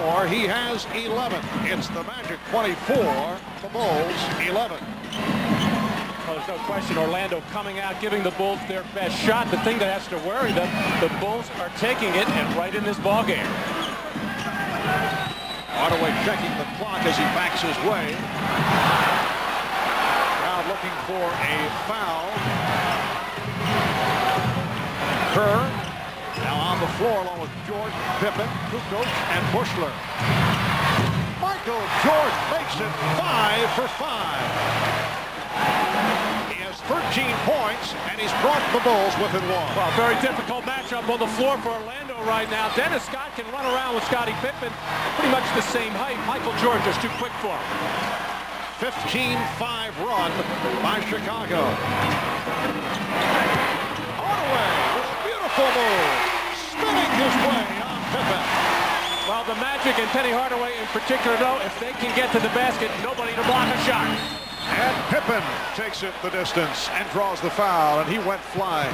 more. He has 11. It's the Magic 24, the Bulls 11. Well, there's no question Orlando coming out, giving the Bulls their best shot. The thing that has to worry them, the Bulls are taking it and right in this ball game. Hardaway checking the clock as he backs his way. Crowd looking for a foul. Kerr now on the floor along with Jordan, Pippen, Kukoc, and Buechler. Michael Jordan makes it 5 for 5. He has 13 points, and he's brought the Bulls within one. Well, very difficult matchup on the floor for Orlando right now. Dennis Scott can run around with Scottie Pippen, pretty much the same height. Michael Jordan just too quick for him. 15-5 run by Chicago. Hardaway with a beautiful move, spinning his way on Pippen. Well, the Magic and Penny Hardaway in particular know if they can get to the basket, nobody to block a shot. And Pippen takes it the distance and draws the foul, and he went flying.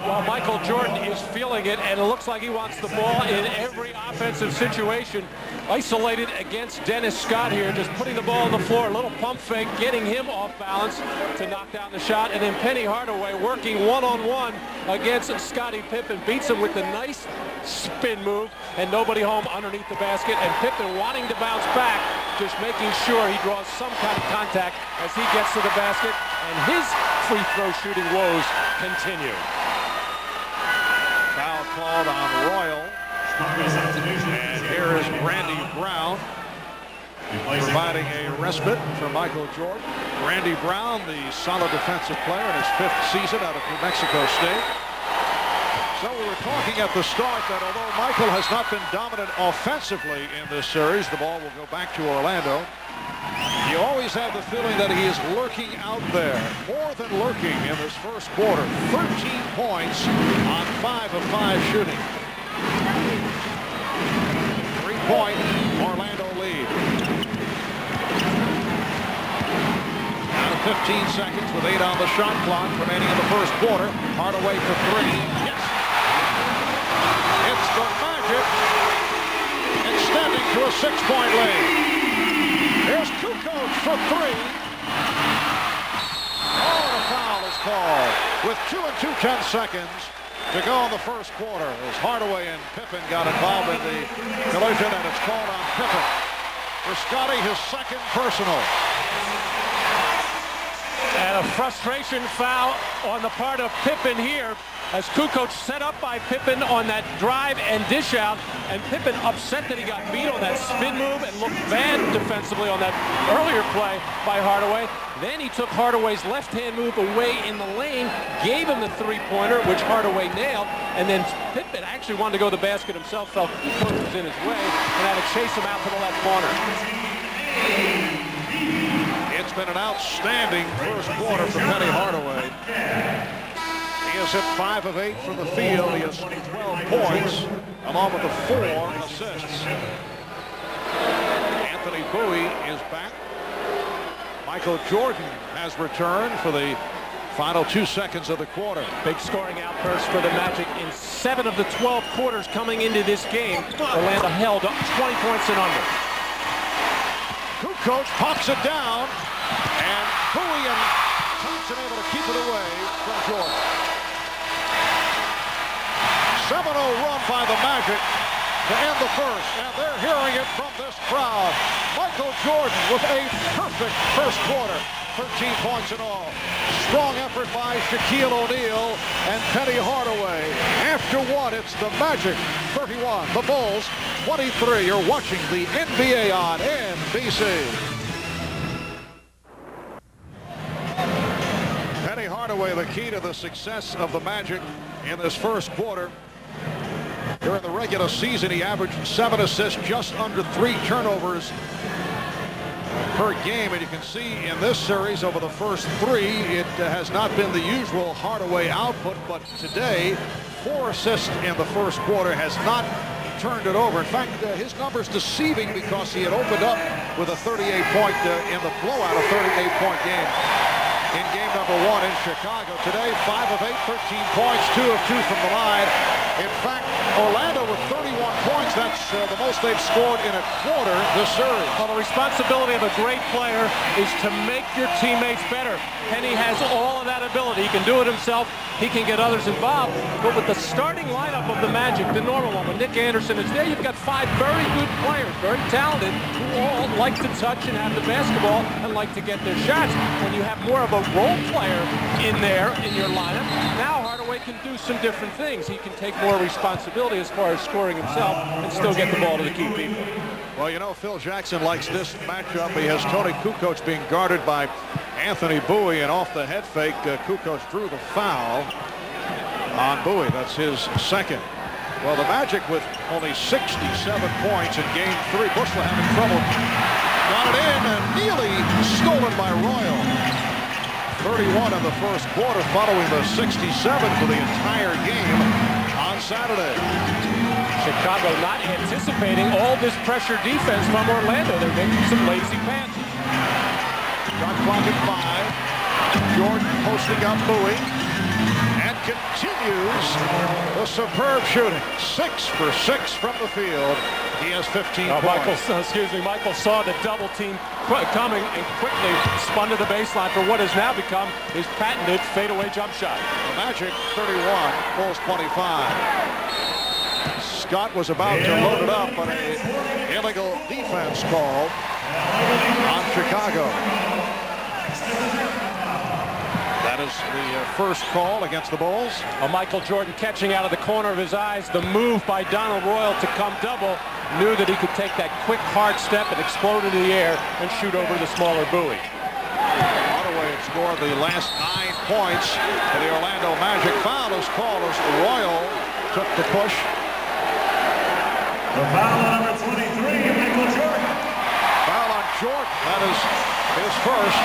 Well, Michael Jordan is feeling it, and it looks like he wants the ball in every offensive situation. Isolated against Dennis Scott here, just putting the ball on the floor, a little pump fake, getting him off balance to knock down the shot. And then Penny Hardaway working one-on-one against Scottie Pippen, beats him with the nice spin move, and nobody home underneath the basket. And Pippen wanting to bounce back, just making sure he draws some kind of contact as he gets to the basket, and his free throw shooting woes continue. Foul called on Royal. And here is Randy Brown providing a respite for Michael Jordan. Randy Brown, the solid defensive player in his 5th season out of New Mexico State. So we were talking at the start that although Michael has not been dominant offensively in this series, the ball will go back to Orlando. You always have the feeling that he is lurking out there, more than lurking in this first quarter. 13 points on 5 of 5 shooting. 3-point Orlando lead. Now 15 seconds with 8 on the shot clock remaining in the first quarter. Hardaway for 3. Yes! It's the Magic extending to a 6-point lead. Here's Kukoc for 3. Oh, the foul is called with 2 and 2/10 seconds to go in the first quarter as Hardaway and Pippen got involved in the collision, and it's called on Pippen. For Scottie, his 2nd personal. And a frustration foul on the part of Pippen here as Kukoc set up by Pippen on that drive and dish out, and Pippen upset that he got beat on that spin move and looked bad defensively on that earlier play by Hardaway. Then he took Hardaway's left-hand move away in the lane, gave him the 3-pointer, which Hardaway nailed, and then Pippen actually wanted to go to the basket himself, felt Kukoc was in his way, and had to chase him out to the left corner. It's been an outstanding first quarter for Penny Hardaway. He has hit 5 of 8 from the field. He has 12 points, along with the 4 assists. Anthony Bowie is back. Michael Jordan has returned for the final 2 seconds of the quarter. Big scoring outburst for the Magic in 7 of the 12 quarters coming into this game. Orlando held up 20 points and under. Kukoc pops it down, and Bowie and Thompson able to keep it away from Jordan. 7-0 run by the Magic to end the first, and they're hearing it from this crowd. Michael Jordan with a perfect first quarter, 13 points in all. Strong effort by Shaquille O'Neal and Penny Hardaway. After one, it's the Magic 31, the Bulls 23. You're watching the NBA on NBC. Penny Hardaway, the key to the success of the Magic in this first quarter. During the regular season, he averaged 7 assists, just under 3 turnovers per game. And you can see in this series over the first 3, it has not been the usual Hardaway output. But today, 4 assists in the first quarter has not turned it over. In fact, his numbers deceiving because he had opened up with a 38-point in the blowout, a 38-point game in game number 1 in Chicago. Today, 5 of 8, 13 points, 2 of 2 from the line. In fact, Orlando with 31 points points. That's the most they've scored in a quarter this series. Well, the responsibility of a great player is to make your teammates better. Penny has all of that ability. He can do it himself. He can get others involved. But with the starting lineup of the Magic, the normal one, when Nick Anderson is there, you've got 5 very good players, very talented, who all like to touch and have the basketball and like to get their shots. When you have more of a role player in there in your lineup, now Hardaway can do some different things. He can take more responsibility as far as scoring himself and still get the ball to the key people. Well, you know, Phil Jackson likes this matchup. He has Tony Kukoc being guarded by Anthony Bowie, and off the head fake, Kukoc drew the foul on Bowie. That's his second. Well, the Magic with only 67 points in Game 3. Bushler having trouble. Got it in and nearly stolen by Royal. 31 in the first quarter, following the 67 for the entire game on Saturday. Chicago not anticipating all this pressure defense from Orlando. They're making some lazy passes. Shot clock at 5. Jordan posting up Bowie. And continues the superb shooting. 6 for 6 from the field. He has 15 points. Michael saw the double team coming and quickly spun to the baseline for what has now become his patented fadeaway jump shot. The Magic 31, Bulls 25. Scott was about to load it up, but an illegal defense call on Chicago. That is the first call against the Bulls. Michael Jordan catching out of the corner of his eyes. The move by Donald Royal to come double. Knew that he could take that quick, hard step and explode into the air and shoot over the smaller Bowie. Hardaway had scored the last 9 points for the Orlando Magic. Foul is called as Royal took the push. The foul on number 23, Michael Jordan. Foul on Jordan. That is his first.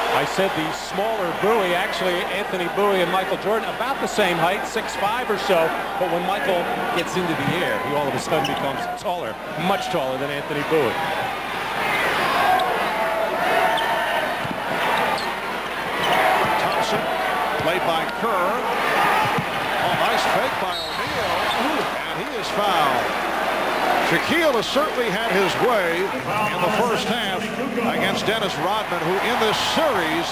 I said the smaller Bowie, actually Anthony Bowie and Michael Jordan about the same height, 6'5" or so, but when Michael gets into the air, he all of a sudden becomes taller, much taller than Anthony Bowie. Thompson, played by Kerr. Oh, nice fake by O'Neal, and he is fouled. Shaquille has certainly had his way in the first half against Dennis Rodman, who in this series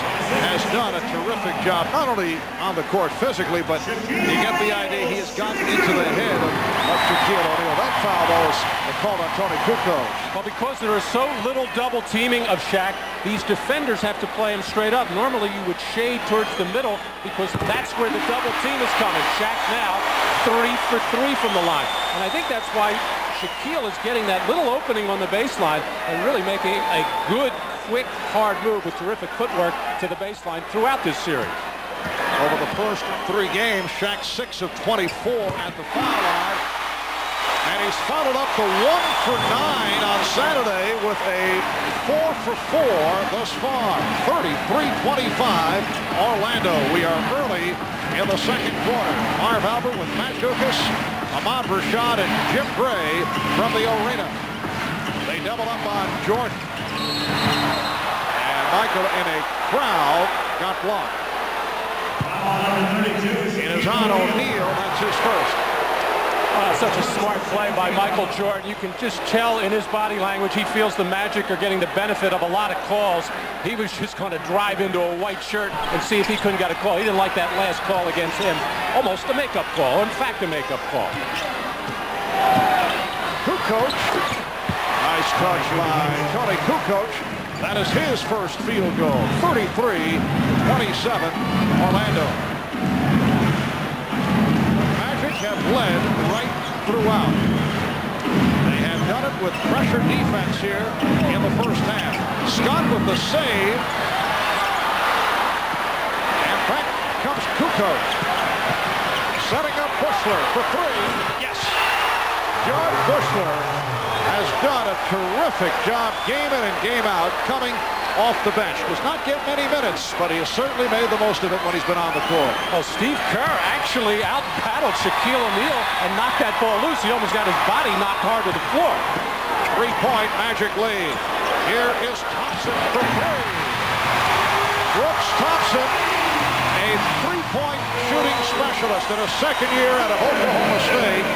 has done a terrific job, not only on the court physically, but you get the idea he has gotten into the head of Shaquille O'Neal. That foul, though, is called on Tony Kukoc. Well, because there is so little double teaming of Shaq, these defenders have to play him straight up. Normally you would shade towards the middle because that's where the double team is coming. Shaq now 3 for 3 from the line. And I think that's why Shaquille is getting that little opening on the baseline and really making a good, quick, hard move with terrific footwork to the baseline throughout this series. Over the first 3 games, Shaq 6 of 24 at the foul line. And he's followed up the 1 for 9 on Saturday with a 4 for 4 thus far. 33-25 Orlando. We are early in the second quarter. Marv Albert with Matt Dukas, Ahmad Rashad, and Jim Gray from the arena. They double up on Jordan. And Michael in a crowd got blocked. It is on O'Neal. That's his first. Such a smart play by Michael Jordan. You can just tell in his body language he feels the Magic are getting the benefit of a lot of calls. He was just going to drive into a white shirt and see if he couldn't get a call. He didn't like that last call against him. Almost a makeup call. In fact, a makeup call. Kukoc. Nice touch by Tony Kukoc. That is his first field goal. 33-27 Orlando. Have led right throughout. They have done it with pressure defense here in the first half. Scott with the save. And back comes Kukoc. Setting up Bushler for 3. Yes. John Bushler has done a terrific job game in and game out coming off the bench. Does not get many minutes, but he has certainly made the most of it when he's been on the court. Oh, Steve Kerr actually out-battled Shaquille O'Neal and knocked that ball loose. He almost got his body knocked hard to the floor. 3-point Magic lead. Here is Thompson for 3. Brooks Thompson, a 3-point shooting specialist in his second year out of Oklahoma State.